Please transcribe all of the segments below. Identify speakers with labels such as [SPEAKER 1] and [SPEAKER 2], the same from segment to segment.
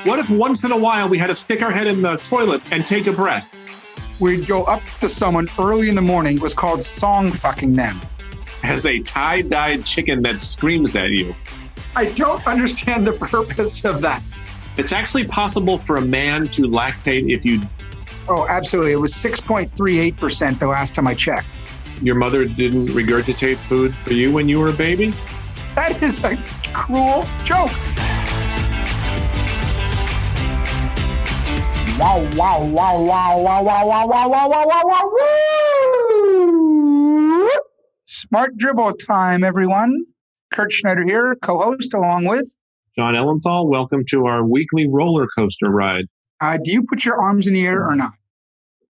[SPEAKER 1] What if once in a while we had to stick our head in the toilet and take a breath?
[SPEAKER 2] We'd go up to someone early in the morning. It was called song fucking them.
[SPEAKER 1] As a tie-dyed chicken that screams at you.
[SPEAKER 2] I don't understand the purpose of that.
[SPEAKER 1] It's actually possible for a man to lactate if you...
[SPEAKER 2] Oh, absolutely. It was 6.38% the last time I checked.
[SPEAKER 1] Your mother didn't regurgitate food for you when you were a baby?
[SPEAKER 2] That is a cruel joke. Wow, wow, wow, wow, wow, wow, wow, wow, wow, wow, wow, wow, woo! Smart Drivel time, everyone. Kurt Schneider here, co-host, along with
[SPEAKER 1] John Ellenthal. Welcome to our weekly roller coaster ride.
[SPEAKER 2] Do you put your arms in the air or not?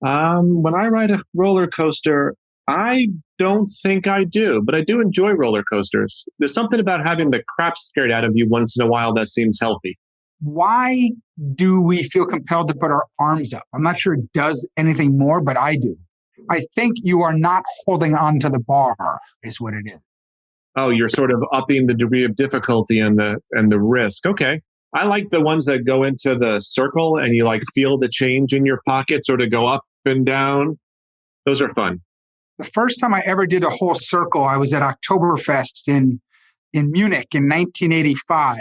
[SPEAKER 1] When I ride a roller coaster, I don't think I do, but I do enjoy roller coasters. There's something about having the crap scared out of you once in a while that seems healthy.
[SPEAKER 2] Why do we feel compelled to put our arms up? I'm not sure it does anything more, but I do. I think you are not holding on to the bar is what it is.
[SPEAKER 1] Oh, you're sort of upping the degree of difficulty and the risk. Okay. I like the ones that go into the circle and you like feel the change in your pocket sort of go up and down. Those are fun.
[SPEAKER 2] The first time I ever did a whole circle, I was at Oktoberfest in Munich in 1985.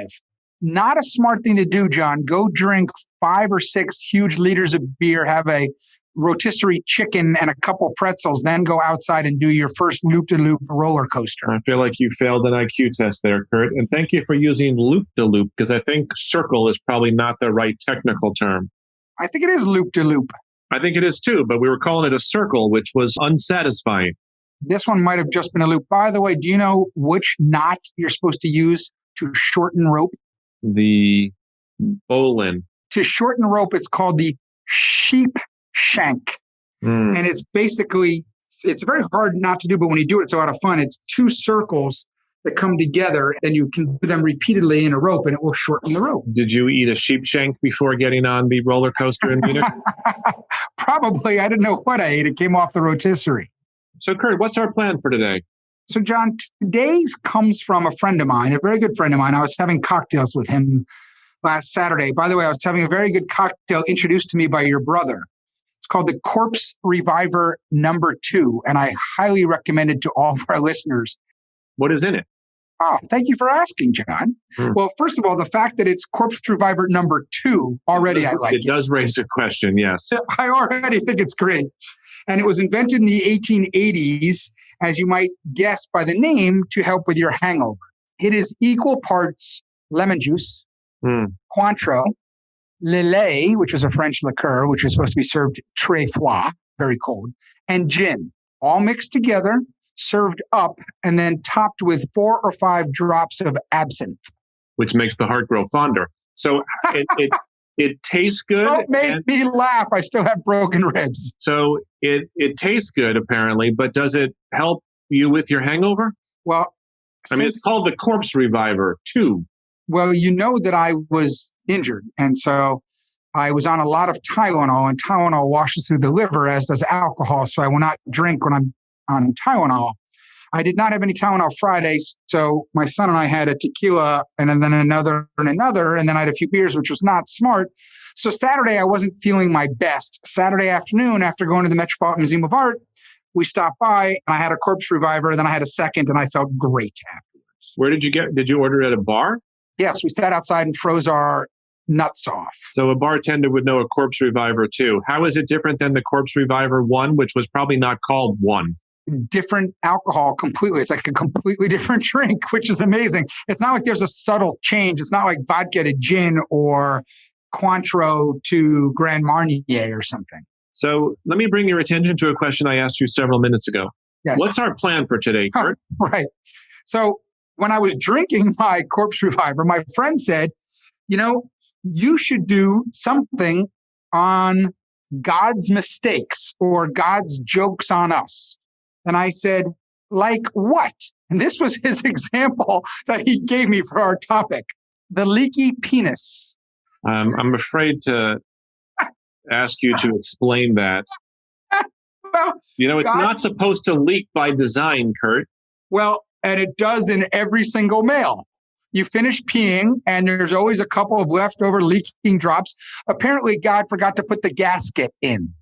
[SPEAKER 2] Not a smart thing to do, John. Go drink 5 or 6 huge liters of beer, have a rotisserie chicken and a couple pretzels, then go outside and do your first loop-de-loop roller coaster.
[SPEAKER 1] I feel like you failed an IQ test there, Kurt. And thank you for using loop-de-loop, because I think circle is probably not the right technical term.
[SPEAKER 2] I think it is loop-de-loop.
[SPEAKER 1] I think it is too, but we were calling it a circle, which was unsatisfying.
[SPEAKER 2] This one might have just been a loop. By the way, do you know which knot you're supposed to use to shorten rope?
[SPEAKER 1] The bowline.
[SPEAKER 2] To shorten rope, it's called the sheep shank. And it's basically, it's very hard not to do, but when you do it, it's a lot of fun. It's 2 circles that come together and you can do them repeatedly in a rope and it will shorten the rope.
[SPEAKER 1] Did you eat a sheep shank before getting on the roller coaster in Munich?
[SPEAKER 2] Probably. I didn't know what I ate. It came off the rotisserie.
[SPEAKER 1] So Kurt, what's our plan for today?
[SPEAKER 2] So John, today's comes from a friend of mine, a very good friend of mine. I was having cocktails with him last Saturday. By the way, I was having a very good cocktail introduced to me by your brother. It's called the Corpse Reviver number 2, and I highly recommend it to all of our listeners.
[SPEAKER 1] What is in it?
[SPEAKER 2] Oh, thank you for asking, John. Well, first of all, the fact that it's Corpse Reviver number 2, already I like it.
[SPEAKER 1] It does raise a question, yes.
[SPEAKER 2] I already think it's great. And it was invented in the 1880s, as you might guess by the name, to help with your hangover. It is equal parts lemon juice, Cointreau, Lillet, which is a French liqueur, which is supposed to be served très froid, very cold, and gin, all mixed together, served up, and then topped with 4 or 5 drops of absinthe.
[SPEAKER 1] Which makes the heart grow fonder. So it tastes good.
[SPEAKER 2] Don't make me laugh. I still have broken ribs.
[SPEAKER 1] So it tastes good, apparently, but does it help you with your hangover?
[SPEAKER 2] Well,
[SPEAKER 1] I mean, it's called the Corpse Reviver 2.
[SPEAKER 2] Well, you know that I was injured, and so I was on a lot of Tylenol, and Tylenol washes through the liver, as does alcohol, so I will not drink when I'm on Tylenol. I did not have any Tylenol Friday, so my son and I had a tequila and then another, and then I had a few beers, which was not smart. So Saturday, I wasn't feeling my best. Saturday afternoon, after going to the Metropolitan Museum of Art, we stopped by, and I had a Corpse Reviver, then I had a second, and I felt great afterwards.
[SPEAKER 1] Where did you order it at a bar?
[SPEAKER 2] Yes, we sat outside and froze our nuts off.
[SPEAKER 1] So a bartender would know a Corpse Reviver 2. How is it different than the Corpse Reviver 1, which was probably not called 1?
[SPEAKER 2] Different alcohol completely. It's like a completely different drink, which is amazing. It's not like there's a subtle change. It's not like vodka to gin or Cointreau to Grand Marnier or something.
[SPEAKER 1] So let me bring your attention to a question I asked you several minutes ago.
[SPEAKER 2] Yes.
[SPEAKER 1] What's our plan for today, Kurt?
[SPEAKER 2] Right. So when I was drinking my Corpse Reviver, my friend said, you should do something on God's mistakes or God's jokes on us. And I said, like what? And this was his example that he gave me for our topic, the leaky penis.
[SPEAKER 1] I'm afraid to ask you to explain that.
[SPEAKER 2] Well,
[SPEAKER 1] it's not supposed to leak by design, Kurt.
[SPEAKER 2] Well, and it does in every single male. You finish peeing, and there's always a couple of leftover leaking drops. Apparently, God forgot to put the gasket in.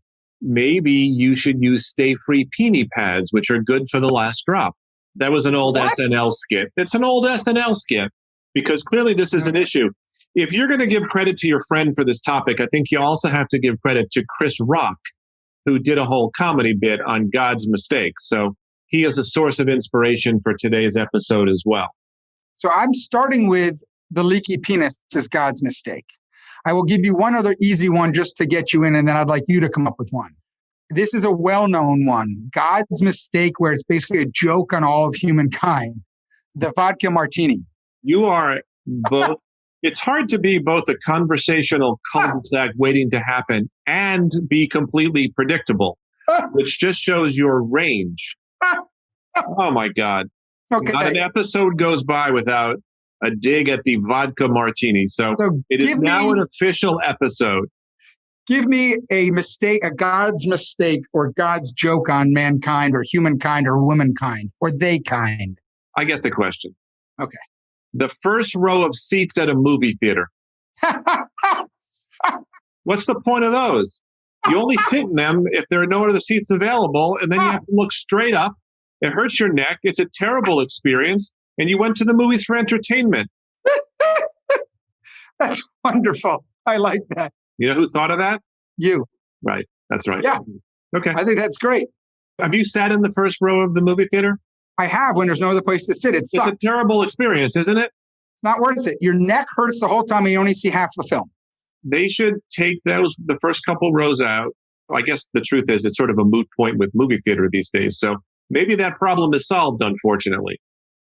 [SPEAKER 1] Maybe you should use stay-free peenie pads, which are good for the last drop. That was an old SNL skit. It's an old SNL skit because clearly this is an issue. If you're going to give credit to your friend for this topic, I think you also have to give credit to Chris Rock, who did a whole comedy bit on God's mistakes. So he is a source of inspiration for today's episode as well.
[SPEAKER 2] So I'm starting with the leaky penis is God's mistake. I will give you one other easy one just to get you in, and then I'd like you to come up with one. This is a well-known one. God's mistake, where it's basically a joke on all of humankind. The vodka martini.
[SPEAKER 1] You are both. It's hard to be both a conversational cul-de-sac waiting to happen and be completely predictable, which just shows your range. Oh, my God.
[SPEAKER 2] Okay.
[SPEAKER 1] Not an episode goes by without a dig at the vodka martini. So it is now an official episode.
[SPEAKER 2] Give me a mistake, a God's mistake or God's joke on mankind or humankind or womankind or they kind.
[SPEAKER 1] I get the question.
[SPEAKER 2] Okay.
[SPEAKER 1] The first row of seats at a movie theater. What's the point of those? You only sit in them if there are no other seats available, and then you have to look straight up. It hurts your neck. It's a terrible experience. And you went to the movies for entertainment.
[SPEAKER 2] That's wonderful. I like that.
[SPEAKER 1] You know who thought of that?
[SPEAKER 2] You.
[SPEAKER 1] Right. That's right.
[SPEAKER 2] Yeah.
[SPEAKER 1] Okay.
[SPEAKER 2] I think that's great.
[SPEAKER 1] Have you sat in the first row of the movie theater?
[SPEAKER 2] I have when there's no other place to sit. It sucks.
[SPEAKER 1] It's a terrible experience, isn't it?
[SPEAKER 2] It's not worth it. Your neck hurts the whole time and you only see half the film.
[SPEAKER 1] They should take the first couple rows out. I guess the truth is it's sort of a moot point with movie theater these days. So maybe that problem is solved, unfortunately.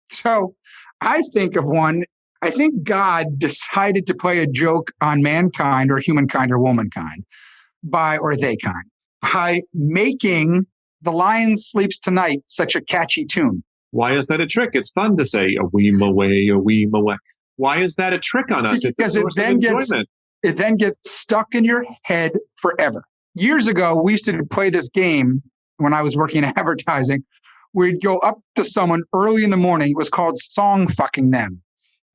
[SPEAKER 2] So I think of one. I think God decided to play a joke on mankind or humankind or womankind or they kind by making The Lion Sleeps Tonight such a catchy tune.
[SPEAKER 1] Why is that a trick? It's fun to say a wee away, a wee away. Why is that a trick on us?
[SPEAKER 2] Because it then gets stuck in your head forever. Years ago, we used to play this game when I was working in advertising. We'd go up to someone early in the morning. It was called Song Fucking Them.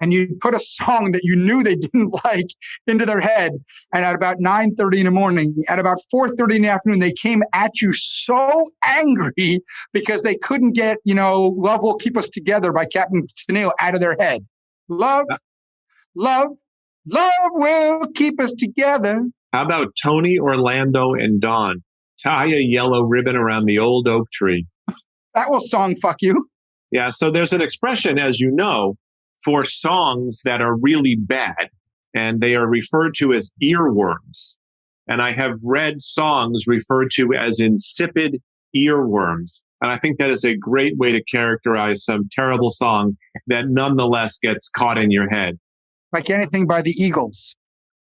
[SPEAKER 2] And you'd put a song that you knew they didn't like into their head. And at about 9:30 in the morning, at about 4:30 in the afternoon, they came at you so angry because they couldn't get, Love Will Keep Us Together by Captain Tennille out of their head. Love, love, love will keep us together.
[SPEAKER 1] How about Tony, Orlando, and Dawn? Tie a yellow ribbon around the old oak tree.
[SPEAKER 2] That will song fuck you.
[SPEAKER 1] Yeah, so there's an expression, as you know, for songs that are really bad, and they are referred to as earworms. And I have read songs referred to as insipid earworms. And I think that is a great way to characterize some terrible song that nonetheless gets caught in your head.
[SPEAKER 2] Like anything by the Eagles.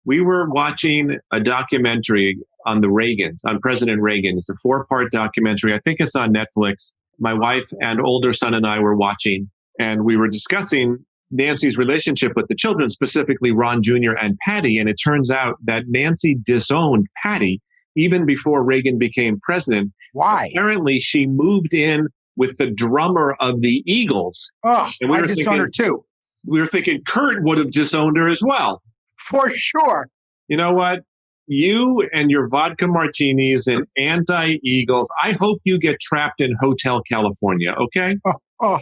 [SPEAKER 1] We were watching a documentary on the Reagans, on President Reagan. It's a 4-part documentary. I think it's on Netflix. My wife and older son and I were watching, and we were discussing Nancy's relationship with the children, specifically Ron Jr. and Patty. And it turns out that Nancy disowned Patty even before Reagan became president.
[SPEAKER 2] Why?
[SPEAKER 1] Apparently, she moved in with the drummer of the Eagles.
[SPEAKER 2] Oh, and I disowned her too.
[SPEAKER 1] We were thinking Kurt would have disowned her as well.
[SPEAKER 2] For sure.
[SPEAKER 1] You know what? You and your vodka martinis and anti-Eagles, I hope you get trapped in Hotel California, okay?
[SPEAKER 2] Oh.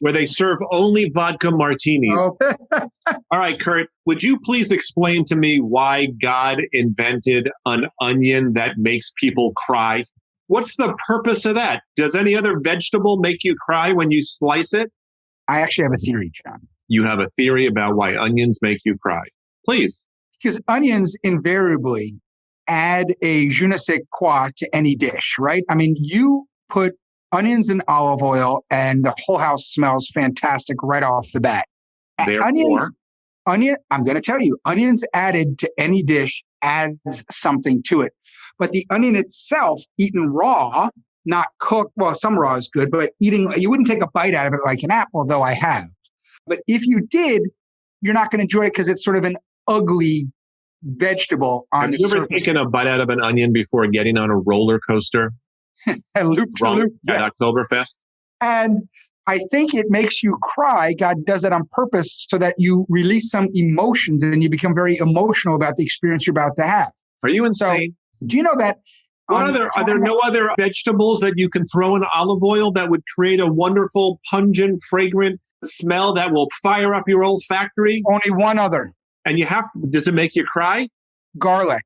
[SPEAKER 1] Where they serve only vodka martinis.
[SPEAKER 2] Oh.
[SPEAKER 1] All right, Kurt, would you please explain to me why God invented an onion that makes people cry? What's the purpose of that? Does any other vegetable make you cry when you slice it?
[SPEAKER 2] I actually have a theory, John.
[SPEAKER 1] You have a theory about why onions make you cry. Please.
[SPEAKER 2] Because onions invariably add a je ne sais quoi to any dish, right? I mean, you put onions and olive oil and the whole house smells fantastic right off the bat.
[SPEAKER 1] Therefore,
[SPEAKER 2] I'm going to tell you, onions added to any dish adds something to it. But the onion itself, eaten raw, not cooked, well, some raw is good, but you wouldn't take a bite out of it like an apple, though I have. But if you did, you're not going to enjoy it because it's sort of an ugly vegetable on the surface.
[SPEAKER 1] Have you ever taken a bite out of an onion before getting on a roller coaster?
[SPEAKER 2] Loop to loop,
[SPEAKER 1] at Oktoberfest?
[SPEAKER 2] And I think it makes you cry. God does it on purpose so that you release some emotions and you become very emotional about the experience you're about to have.
[SPEAKER 1] Are you insane?
[SPEAKER 2] So, do you know that?
[SPEAKER 1] Are there no other vegetables that you can throw in olive oil that would create a wonderful, pungent, fragrant smell that will fire up your olfactory?
[SPEAKER 2] Only one other.
[SPEAKER 1] And does it make you cry?
[SPEAKER 2] Garlic.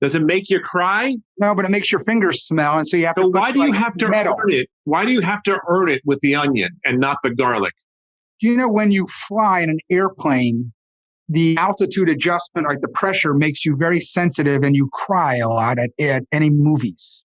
[SPEAKER 1] Does it make you cry?
[SPEAKER 2] No, but it makes your fingers smell. And so you have to.
[SPEAKER 1] Why do you have to earn it? Why do you have to earn it with the onion and not the garlic?
[SPEAKER 2] Do you know when you fly in an airplane, the altitude adjustment, like the pressure, makes you very sensitive and you cry a lot at any movies?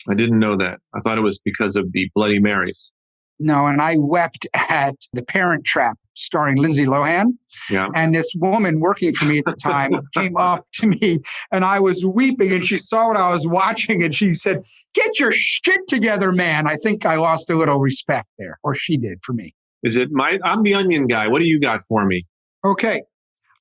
[SPEAKER 1] I didn't know that. I thought it was because of the Bloody Marys.
[SPEAKER 2] No, and I wept at The Parent Trap, starring Lindsay Lohan.
[SPEAKER 1] Yeah.
[SPEAKER 2] And this woman working for me at the time came up to me and I was weeping and she saw what I was watching and she said, "Get your shit together, man." I think I lost a little respect there, or she did for me.
[SPEAKER 1] I'm the onion guy. What do you got for me?
[SPEAKER 2] Okay.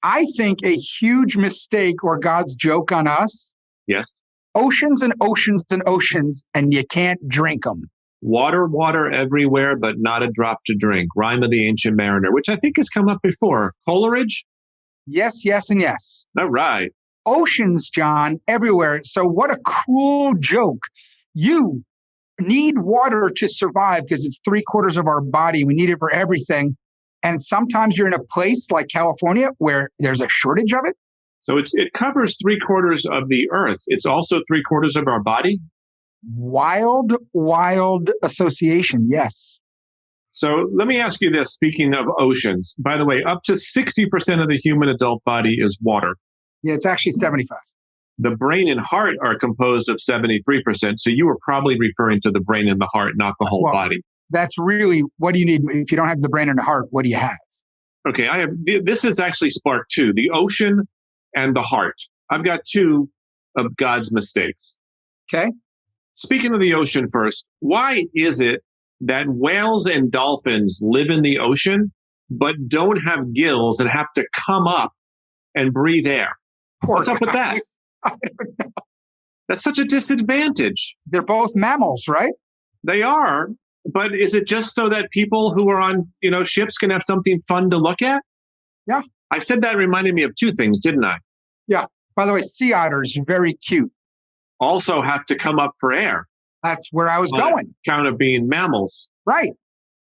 [SPEAKER 2] I think a huge mistake or God's joke on us.
[SPEAKER 1] Yes.
[SPEAKER 2] Oceans and oceans and oceans, and you can't drink them.
[SPEAKER 1] Water, water everywhere, but not a drop to drink. Rhyme of the Ancient Mariner, which I think has come up before. Coleridge?
[SPEAKER 2] Yes, yes, and yes.
[SPEAKER 1] All right.
[SPEAKER 2] Oceans, John, everywhere. So what a cruel joke. You need water to survive because it's 3/4 of our body. We need it for everything. And sometimes you're in a place like California where there's a shortage of it.
[SPEAKER 1] So it covers 3/4 of the earth. It's also 3/4 of our body.
[SPEAKER 2] Wild association. Yes.
[SPEAKER 1] So let me ask you this. Speaking of oceans, by the way, up to 60% of the human adult body is water.
[SPEAKER 2] Yeah, it's actually 75.
[SPEAKER 1] The brain and heart are composed of 73%. So you were probably referring to the brain and the heart, not the whole body.
[SPEAKER 2] That's really, what do you need? If you don't have the brain and the heart, what do you have?
[SPEAKER 1] Okay, this is actually sparked two, the ocean and the heart. I've got two of God's mistakes.
[SPEAKER 2] Okay.
[SPEAKER 1] Speaking of the ocean first, why is it that whales and dolphins live in the ocean, but don't have gills and have to come up and breathe air? What's up with that?
[SPEAKER 2] I don't know.
[SPEAKER 1] That's such a disadvantage.
[SPEAKER 2] They're both mammals, right?
[SPEAKER 1] They are. But is it just so that people who are on, ships can have something fun to look at?
[SPEAKER 2] Yeah.
[SPEAKER 1] I said that reminded me of two things, didn't I?
[SPEAKER 2] Yeah. By the way, sea otters, very cute.
[SPEAKER 1] Also have to come up for air.
[SPEAKER 2] That's where I was going.
[SPEAKER 1] Count of being mammals.
[SPEAKER 2] Right.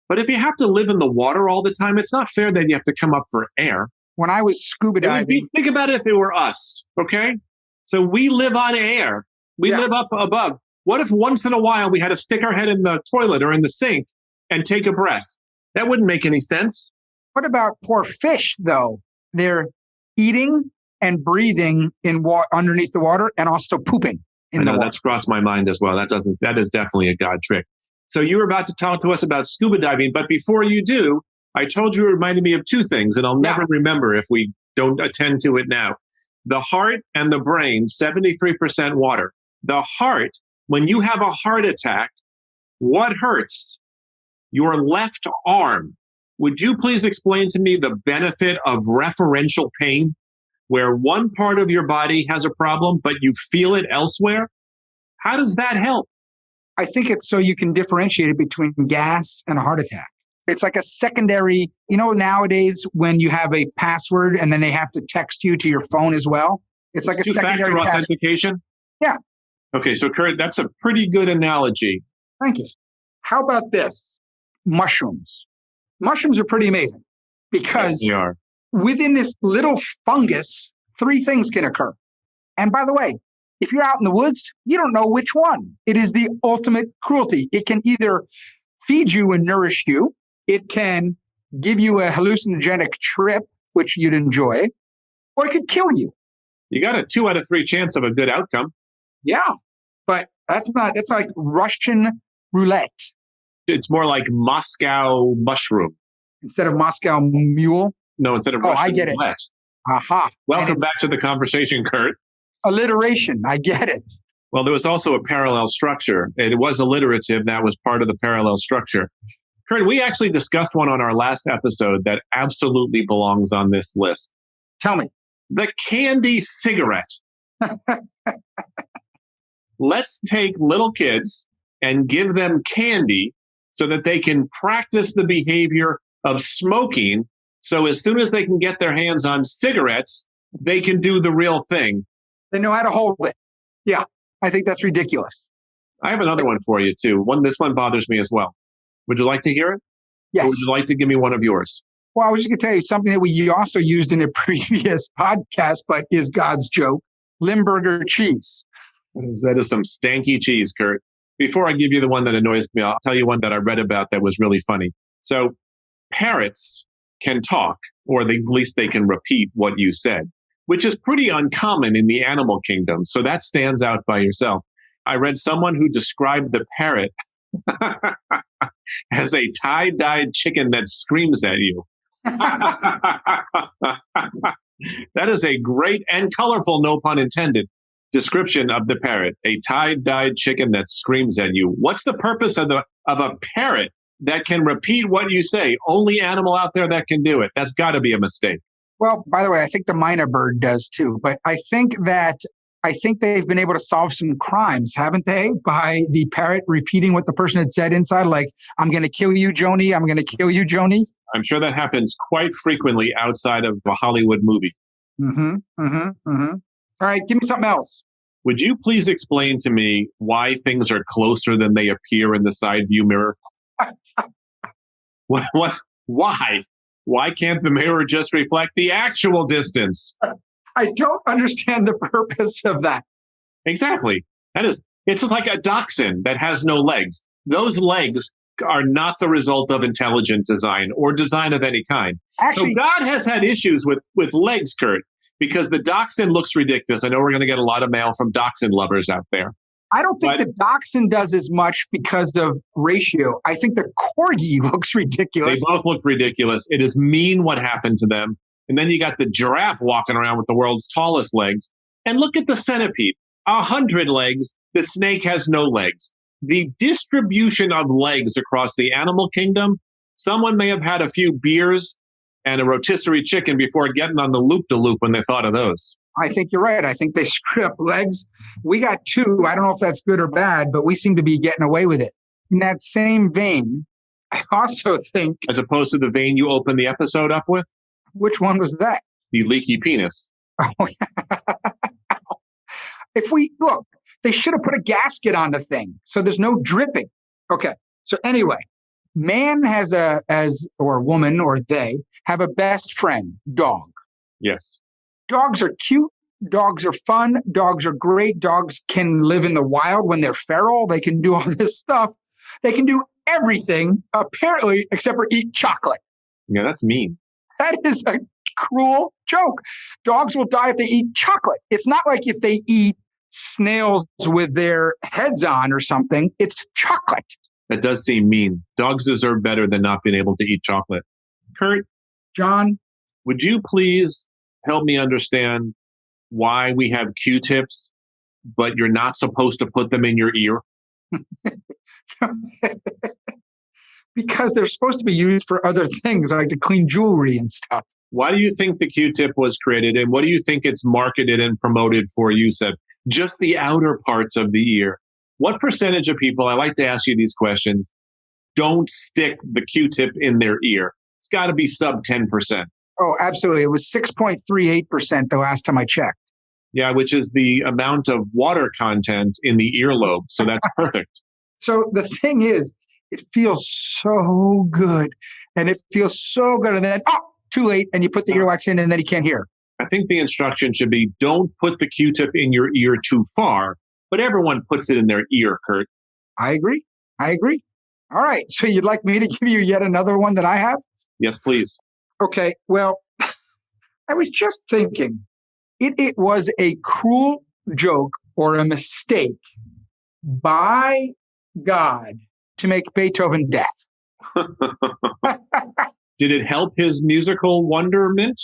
[SPEAKER 1] But if you have to live in the water all the time, it's not fair that you have to come up for air.
[SPEAKER 2] When I was scuba diving.
[SPEAKER 1] Think about it if it were us, okay? So we live on air. We live up above. What if once in a while we had to stick our head in the toilet or in the sink and take a breath? That wouldn't make any sense.
[SPEAKER 2] What about poor fish, though? They're eating and breathing in underneath the water and also pooping in the water.
[SPEAKER 1] That's crossed my mind as well. That is definitely a God trick. So you were about to talk to us about scuba diving, but before you do, I told you it reminded me of two things, and I'll never remember if we don't attend to it now. The heart and the brain, 73% water. The heart, when you have a heart attack, what hurts? Your left arm. Would you please explain to me the benefit of referential pain, where one part of your body has a problem, but you feel it elsewhere? How does that help?
[SPEAKER 2] I think it's so you can differentiate it between gas and a heart attack. It's like a secondary, nowadays when you have a password and then they have to text you to your phone as well. It's like a secondary
[SPEAKER 1] authentication?
[SPEAKER 2] Yeah.
[SPEAKER 1] Okay, so Kurt, that's a pretty good analogy.
[SPEAKER 2] Thank you. How about this? Mushrooms. Mushrooms are pretty amazing because
[SPEAKER 1] they are.
[SPEAKER 2] Within this little fungus, 3 things can occur. And by the way, if you're out in the woods, you don't know which one. It is the ultimate cruelty. It can either feed you and nourish you. It can give you a hallucinogenic trip, which you'd enjoy, or it could kill you.
[SPEAKER 1] You got a 2 out of 3 chance of a good outcome.
[SPEAKER 2] Yeah, but it's like Russian roulette.
[SPEAKER 1] It's more like Moscow mushroom.
[SPEAKER 2] Instead of Moscow mule?
[SPEAKER 1] No, instead of Russian
[SPEAKER 2] I get
[SPEAKER 1] roulette.
[SPEAKER 2] It. Aha.
[SPEAKER 1] Welcome back to the conversation, Kurt.
[SPEAKER 2] Alliteration. I get it.
[SPEAKER 1] Well, there was also a parallel structure. It was alliterative. That was part of the parallel structure. Kurt, we actually discussed one on our last episode that absolutely belongs on this list.
[SPEAKER 2] Tell me.
[SPEAKER 1] The candy cigarette. Let's take little kids and give them candy so that they can practice the behavior of smoking. So as soon as they can get their hands on cigarettes, they can do the real thing.
[SPEAKER 2] They know how to hold it. Yeah, I think that's ridiculous.
[SPEAKER 1] I have another one for you, too. This one bothers me as well. Would you like to hear it?
[SPEAKER 2] Yes.
[SPEAKER 1] Or would you like to give me one of yours?
[SPEAKER 2] Well, I was just going to tell you something that we also used in a previous podcast, but is God's joke. Limburger cheese.
[SPEAKER 1] That is some stanky cheese, Kurt. Before I give you the one that annoys me, I'll tell you one that I read about that was really funny. So parrots can talk, or at least they can repeat what you said, which is pretty uncommon in the animal kingdom. So that stands out by yourself. I read someone who described the parrot as a tie-dyed chicken that screams at you. That is a great and colorful, no pun intended, description of the parrot. A tie-dyed chicken that screams at you. What's the purpose of a parrot that can repeat what you say? Only animal out there that can do it. That's got to be a mistake.
[SPEAKER 2] Well, by the way, I think the mynah bird does too. But I think they've been able to solve some crimes, haven't they? By the parrot repeating what the person had said inside, like, I'm going to kill you, Joni. I'm going to kill you, Joni.
[SPEAKER 1] I'm sure that happens quite frequently outside of a Hollywood movie.
[SPEAKER 2] All right, give me something else.
[SPEAKER 1] Would you please explain to me why things are closer than they appear in the side view mirror? What? Why? Why can't the mirror just reflect the actual distance?
[SPEAKER 2] I don't understand the purpose of that.
[SPEAKER 1] Exactly. It's just like a dachshund that has no legs. Those legs are not the result of intelligent design or design of any kind.
[SPEAKER 2] Actually,
[SPEAKER 1] so God has had issues with legs, Kurt, because the dachshund looks ridiculous. I know we're going to get a lot of mail from dachshund lovers out there.
[SPEAKER 2] I don't think the dachshund does as much because of ratio. I think the corgi looks ridiculous.
[SPEAKER 1] They both look ridiculous. It is mean what happened to them. And then you got the giraffe walking around with the world's tallest legs. And look at the centipede. 100 legs. The snake has no legs. The distribution of legs across the animal kingdom, someone may have had a few beers and a rotisserie chicken before getting on the loop-de-loop when they thought of those.
[SPEAKER 2] I think you're right. I think they screw up legs. We got 2. I don't know if that's good or bad, but we seem to be getting away with it. In that same vein, I also think...
[SPEAKER 1] As opposed to the vein you opened the episode up with?
[SPEAKER 2] Which one was that?
[SPEAKER 1] The leaky penis.
[SPEAKER 2] Oh, if we look, they should have put a gasket on the thing so there's no dripping. Okay. So anyway, man has or woman or they have a best friend, dog.
[SPEAKER 1] Yes.
[SPEAKER 2] Dogs are cute. Dogs are fun. Dogs are great. Dogs can live in the wild when they're feral. They can do all this stuff. They can do everything, apparently, except for eat chocolate.
[SPEAKER 1] Yeah, that's mean.
[SPEAKER 2] That is a cruel joke. Dogs will die if they eat chocolate. It's not like if they eat snails with their heads on or something. It's chocolate.
[SPEAKER 1] That does seem mean. Dogs deserve better than not being able to eat chocolate. Kurt?
[SPEAKER 2] John?
[SPEAKER 1] Would you please help me understand why we have Q-tips, but you're not supposed to put them in your ear?
[SPEAKER 2] Because they're supposed to be used for other things, like to clean jewelry and stuff.
[SPEAKER 1] Why do you think the Q-tip was created, and what do you think it's marketed and promoted for use of? Just the outer parts of the ear. What percentage of people, I like to ask you these questions, don't stick the Q-tip in their ear? It's got to be sub 10%.
[SPEAKER 2] Oh, absolutely. It was 6.38% the last time I checked.
[SPEAKER 1] Yeah, which is the amount of water content in the earlobe. So that's perfect.
[SPEAKER 2] So the thing is, it feels so good. And it feels so good. And then, too late. And you put the earwax in and then you can't hear.
[SPEAKER 1] I think the instruction should be, don't put the Q-tip in your ear too far. But everyone puts it in their ear, Kurt.
[SPEAKER 2] I agree. All right. So you'd like me to give you yet another one that I have?
[SPEAKER 1] Yes, please.
[SPEAKER 2] Okay. Well, I was just thinking, it was a cruel joke or a mistake by God to make Beethoven deaf.
[SPEAKER 1] Did it help his musical wonderment?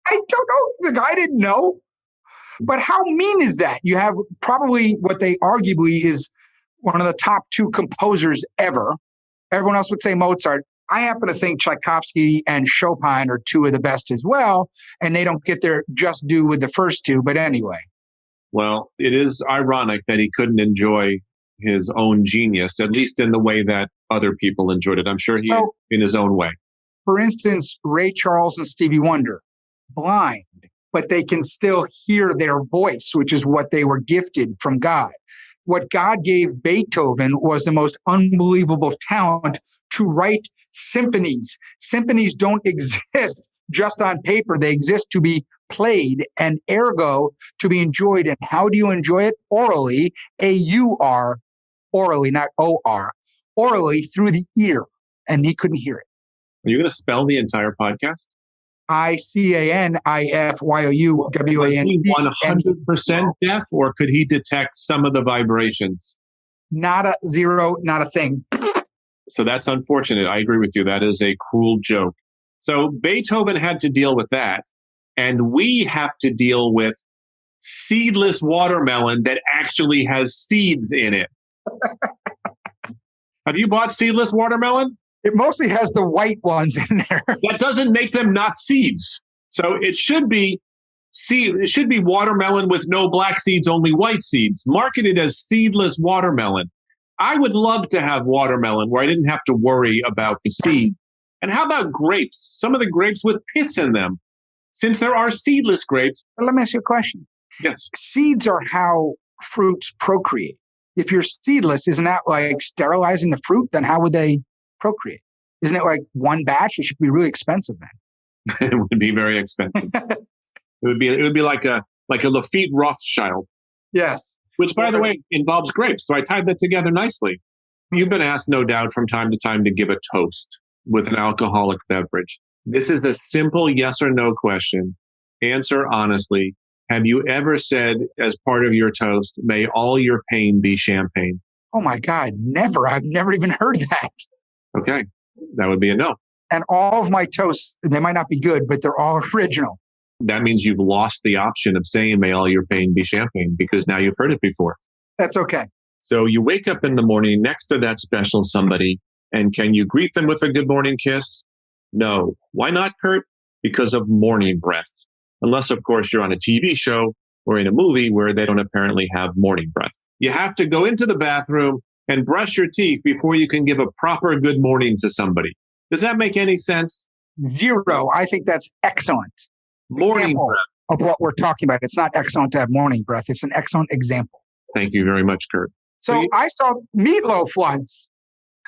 [SPEAKER 2] I don't know. The guy didn't know. But how mean is that? You have probably what they arguably is one of the top 2 composers ever. Everyone else would say Mozart. I happen to think Tchaikovsky and Chopin are 2 of the best as well, and they don't get their just due with the first 2. But anyway.
[SPEAKER 1] Well, it is ironic that he couldn't enjoy his own genius, at least in the way that other people enjoyed it. I'm sure he is in his own way.
[SPEAKER 2] For instance, Ray Charles and Stevie Wonder, blind, but they can still hear their voice, which is what they were gifted from God. What God gave Beethoven was the most unbelievable talent to write symphonies. Symphonies don't exist just on paper. They exist to be played and ergo to be enjoyed. And how do you enjoy it? Orally, A-U-R, orally, not O-R, orally through the ear. And he couldn't hear it.
[SPEAKER 1] Are you going to spell the entire podcast?
[SPEAKER 2] ICANIFYOUWAN.
[SPEAKER 1] Was he 100% deaf, or could he detect some of the vibrations?
[SPEAKER 2] Not a zero, not a thing.
[SPEAKER 1] So that's unfortunate. I agree with you. That is a cruel joke. So Beethoven had to deal with that. And we have to deal with seedless watermelon that actually has seeds in it. Have you bought seedless watermelon?
[SPEAKER 2] It mostly has the white ones in there.
[SPEAKER 1] That doesn't make them not seeds. So it should be watermelon with no black seeds, only white seeds, marketed as seedless watermelon. I would love to have watermelon where I didn't have to worry about the seed. And how about grapes? Some of the grapes with pits in them. Since there are seedless grapes.
[SPEAKER 2] But let me ask you a question.
[SPEAKER 1] Yes.
[SPEAKER 2] Seeds are how fruits procreate. If you're seedless, isn't that like sterilizing the fruit? Then how would they procreate? Isn't it like one batch? It should be really expensive then.
[SPEAKER 1] It would be very expensive. It would be like a Lafitte Rothschild.
[SPEAKER 2] Yes.
[SPEAKER 1] Which, by the way, involves grapes. So I tied that together nicely. You've been asked, no doubt, from time to time to give a toast with an alcoholic beverage. This is a simple yes or no question. Answer honestly. Have you ever said, as part of your toast, may all your pain be champagne?
[SPEAKER 2] Oh my God, never. I've never even heard that.
[SPEAKER 1] Okay, that would be a no.
[SPEAKER 2] And all of my toasts, they might not be good, but they're all original.
[SPEAKER 1] That means you've lost the option of saying, may all your pain be champagne, because now you've heard it before.
[SPEAKER 2] That's okay.
[SPEAKER 1] So you wake up in the morning next to that special somebody, and can you greet them with a good morning kiss? No. Why not, Kurt? Because of morning breath. Unless, of course, you're on a TV show or in a movie where they don't apparently have morning breath. You have to go into the bathroom and brush your teeth before you can give a proper good morning to somebody. Does that make any sense?
[SPEAKER 2] Zero. I think that's excellent.
[SPEAKER 1] Morning breath.
[SPEAKER 2] Of what we're talking about. It's not excellent to have morning breath. It's an excellent example.
[SPEAKER 1] Thank you very much, Kurt.
[SPEAKER 2] So I saw Meatloaf once.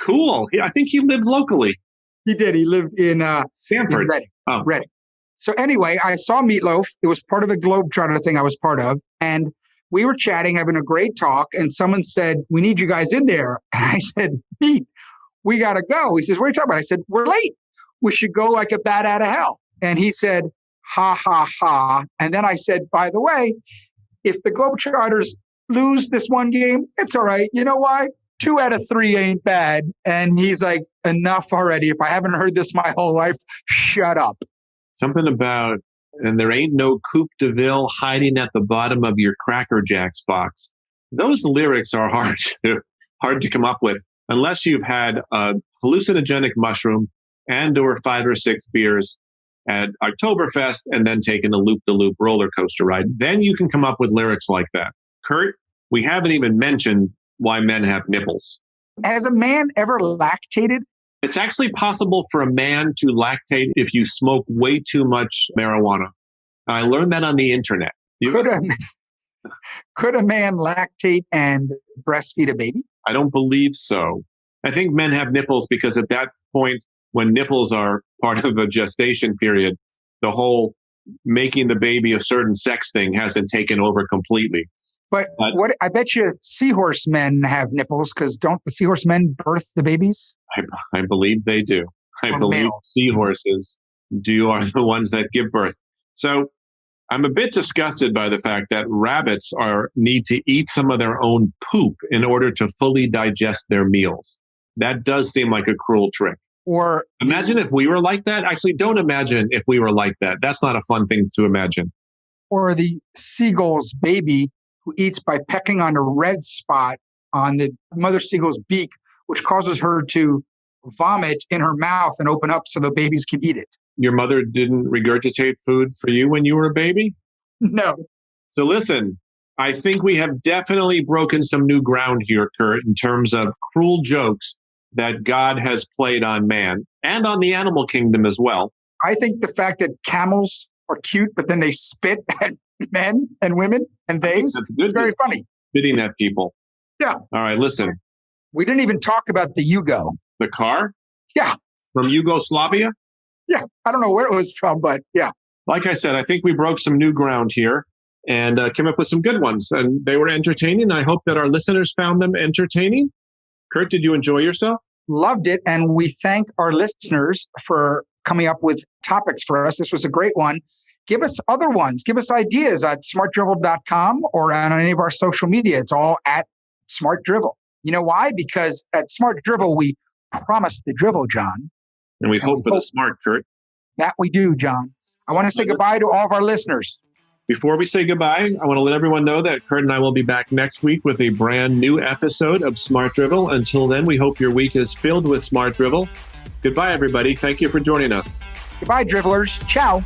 [SPEAKER 1] Cool. I think he lived locally.
[SPEAKER 2] He did. He lived in
[SPEAKER 1] Stanford.
[SPEAKER 2] Reading. Reading. So anyway, I saw Meatloaf. It was part of a Globetrotter thing I was part of. And we were chatting, having a great talk. And someone said, we need you guys in there. And I said, Pete, we got to go. He says, what are you talking about? I said, we're late. We should go like a bat out of hell. And he said, ha, ha, ha. And then I said, by the way, if the Globetrotters lose this one game, it's all right. You know why? 2 out of 3 ain't bad. And he's like, enough already. If I haven't heard this my whole life, shut up.
[SPEAKER 1] Something about, and there ain't no Coupe de Ville hiding at the bottom of your Cracker Jacks box. Those lyrics are hard to come up with unless you've had a hallucinogenic mushroom and or 5 or 6 beers at Oktoberfest and then taken a loop-de-loop roller coaster ride. Then you can come up with lyrics like that. Kurt, we haven't even mentioned why men have nipples.
[SPEAKER 2] Has a man ever lactated?
[SPEAKER 1] It's actually possible for a man to lactate if you smoke way too much marijuana. I learned that on the internet.
[SPEAKER 2] Could a man lactate and breastfeed a baby?
[SPEAKER 1] I don't believe so. I think men have nipples because at that point, when nipples are part of a gestation period, the whole making the baby a certain sex thing hasn't taken over completely.
[SPEAKER 2] But what I bet you seahorse men have nipples because don't the seahorse men birth the babies?
[SPEAKER 1] I believe they do. I believe seahorses are the ones that give birth. So I'm a bit disgusted by the fact that rabbits need to eat some of their own poop in order to fully digest their meals. That does seem like a cruel trick. Or imagine if we were like that. Actually, don't imagine if we were like that. That's not a fun thing to imagine.
[SPEAKER 2] Or the seagull's baby who eats by pecking on a red spot on the mother seagull's beak, which causes her to vomit in her mouth and open up so the babies can eat it.
[SPEAKER 1] Your mother didn't regurgitate food for you when you were a baby?
[SPEAKER 2] No.
[SPEAKER 1] So listen, I think we have definitely broken some new ground here, Kurt, in terms of cruel jokes that God has played on man and on the animal kingdom as well.
[SPEAKER 2] I think the fact that camels are cute, but then they spit at men and women and theys, is very funny.
[SPEAKER 1] Spitting at people.
[SPEAKER 2] Yeah.
[SPEAKER 1] All right, listen.
[SPEAKER 2] We didn't even talk about the Yugo.
[SPEAKER 1] The car?
[SPEAKER 2] Yeah.
[SPEAKER 1] From Yugoslavia?
[SPEAKER 2] Yeah. I don't know where it was from, but yeah.
[SPEAKER 1] Like I said, I think we broke some new ground here and came up with some good ones. And they were entertaining. I hope that our listeners found them entertaining. Kurt, did you enjoy yourself?
[SPEAKER 2] Loved it. And we thank our listeners for coming up with topics for us. This was a great one. Give us other ones. Give us ideas at smartdrivel.com or on any of our social media. It's all at Smart Drivel. You know why? Because at Smart Drivel, we promise the drivel, John.
[SPEAKER 1] And we hope for the smart, Kurt.
[SPEAKER 2] That we do, John. I want to say goodbye to all of our listeners.
[SPEAKER 1] Before we say goodbye, I want to let everyone know that Kurt and I will be back next week with a brand new episode of Smart Drivel. Until then, we hope your week is filled with Smart Drivel. Goodbye, everybody. Thank you for joining us.
[SPEAKER 2] Goodbye, drivellers. Ciao.